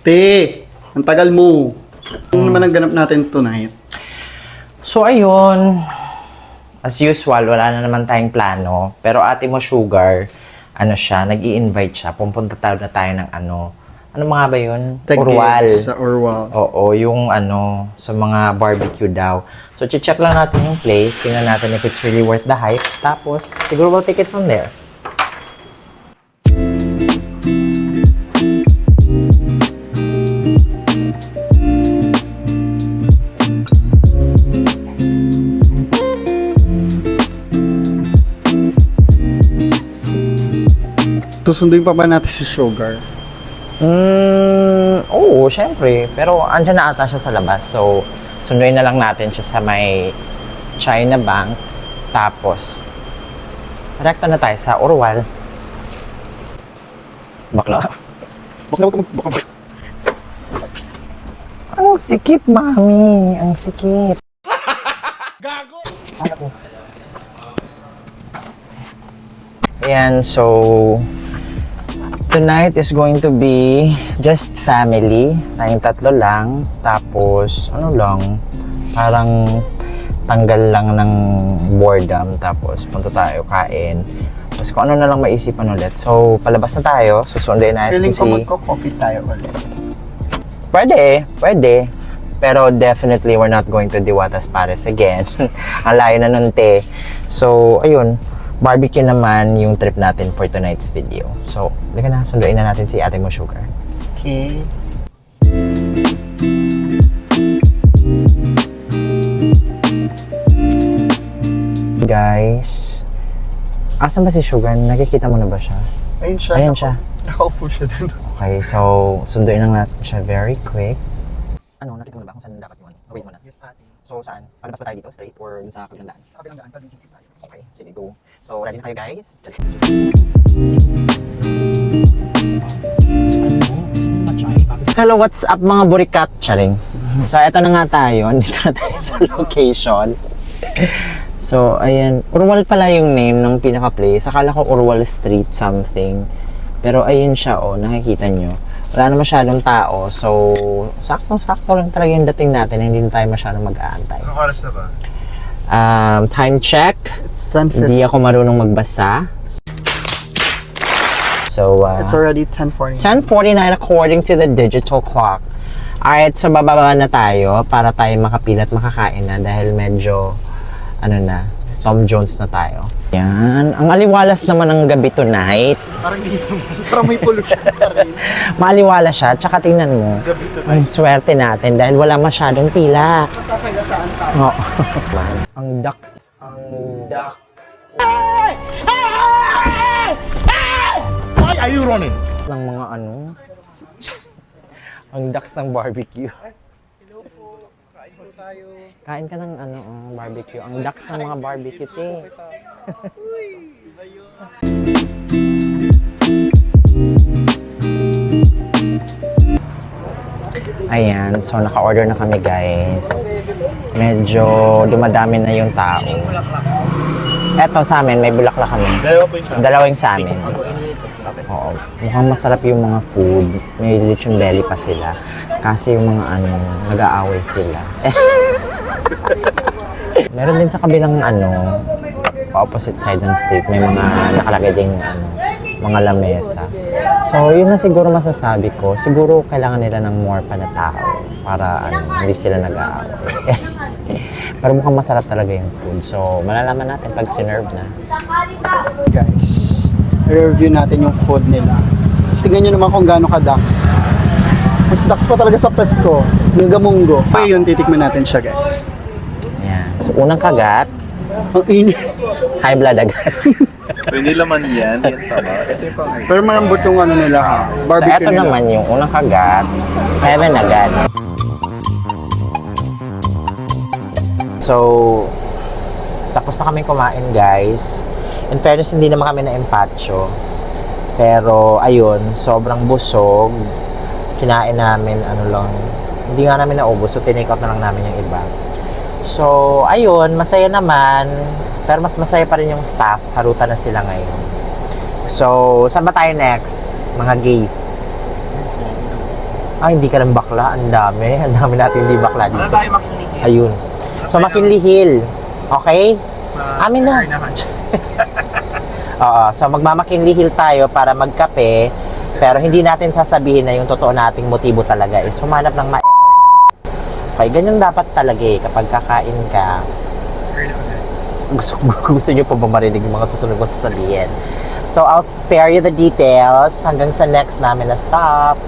Te, ang tagal mo. Ano naman ang ganap natin tonight? So, ayun. As usual, wala na naman tayong plano. Pero ate mo, Sugar, ano siya, nag-i-invite siya. Pupunta tayo na tayo ng ano. Ano mga ba yun? Urwal. Sa Urwal. Oo, yung ano, sa mga barbecue daw. So, check lang natin yung place. Tingnan natin if it's really worth the hype. Tapos, siguro we'll take it from there. Susunduin pa ba natin si Sugar? Oo, syempre. Pero andyan na ata siya sa labas. So, sunduin na lang natin siya sa may China Bank. Tapos, rekto na tayo sa Urwal. Bakla. Baka. Ang sikip, mami. Ang sikip. Gago! Ayan, so tonight is going to be just family. Tayong tatlo lang. Tapos, ano lang, parang tanggal lang ng boredom. Tapos, punta tayo, kain. Tapos, kung ano na lang maisipan ulit. So, palabas na tayo. Susunduin natin Feeling ko si... magko-coffee tayo ulit. Pwede. Pero definitely, we're not going to Diwatas Pares again. Ang layo na nun, te. So, ayun. Barbecue naman yung trip natin for tonight's video. So, halika na, sunduin na natin si ate mo, Sugar. Okay. Guys, asan ba si Sugar? Nakikita mo na ba siya? Ayun siya. Ayan siya. Nakaupo siya dun. Okay, so sunduin lang natin siya very quick. Ano, nakita mo na ba kung saan dapat yun? Waze mo na. Yes, ate. So, saan? Palabas ba tayo dito? Straight or dun sa kabilang daan? Sa kabilang daan, pag-exit tayo. Okay, sige, go. So, ready na kayo, guys? Hello, what's up mga burikat? Charing. So, eto na nga tayo. Dito na tayo sa location. So, ayan. Urwal pala yung name ng pinaka-place. Akala ko Urwal Street something. Pero ayun siya, oh. Nakikita nyo. Wala na masyadong tao. So, sakto lang talaga yung dating natin. Hindi na tayo masyadong mag-aantay. Anong oras na ba? Time check. It's 10:50. Hindi ako marunong magbasa. So, It's already 10:40. 10:49 according to the digital clock. Alright, so bababa na tayo para tayo makapila at makakain na dahil medyo, ano na, Tom Jones na tayo. Yan. Ang aliwalas naman ng gabi tonight. Parang may pollution pa rin. Maaliwala siya, tsaka tingnan mo. Gabi to. Ang swerte natin dahil wala masyadong pila. Saan tayo? Oh. Ang ducks. Why are you running? Ng mga ano. Ang ducks ng barbecue. Hello po. Kain po tayo. Kain ka ng ano, barbecue. Ang ducks ng mga barbecue, te. Uy! Iba yun. Ayan, so naka-order na kami, guys. Medyo dumadami na yung tao. Eto sa amin, may bulaklak kami. Dalawa po siya. Dalawang sa amin. Oo. Mukhang masarap yung mga food. May lechon belly pa sila. Kasi yung mga ano, nag-aaway sila. Meron din sa kabilang ano, opposite side ng street, may mga nakalagay ding ano, mga lamesa. So, yun na siguro masasabi ko. Siguro kailangan nila ng more pa na tao para ano, hindi sila nag-aaway. Pero mukhang masarap talaga yung food. So, malalaman natin pag sinerve na. Guys, i-review natin yung food nila. Tapos tignan nyo naman kung gaano ka-ducks. Mas ducks pa talaga sa pesto. Yung gamunggo. Pa yun, titikman natin siya, guys. Ayan. So, unang kagat, Ang init. high blood agad. Pwede laman yan. Yan tama. Ito yung pang Pero malambot yung ano nila ha. So, Barbecue eto nila. naman yung unang kagat, heaven agad. So, tapos na kami kumain, guys. In fairness, hindi naman kami na-empacho. Pero, ayun, sobrang busog. Kinain namin, ano lang, hindi nga namin naubos. So, tinake out na lang namin yung iba. So, ayun, masaya naman. Pero mas masaya pa rin yung staff. Harutan na sila ngayon. So, saan ba tayo next? Mga gays. hindi ka lang bakla. Ang dami. Ang dami natin hindi bakla Ano dito. tayo McKinley? Ayun. So, McKinley Hill. Okay? Amin na. Oo. So, magma-McKinley Hill tayo para magkape. Pero hindi natin sasabihin na yung totoo nating motibo talaga is humanap ng okay, ganyan dapat talaga eh. Kapag kakain ka, gusto nyo pa ba marinig yung mga susunod ko sasabihin? So, I'll spare you the details hanggang sa next namin na stop.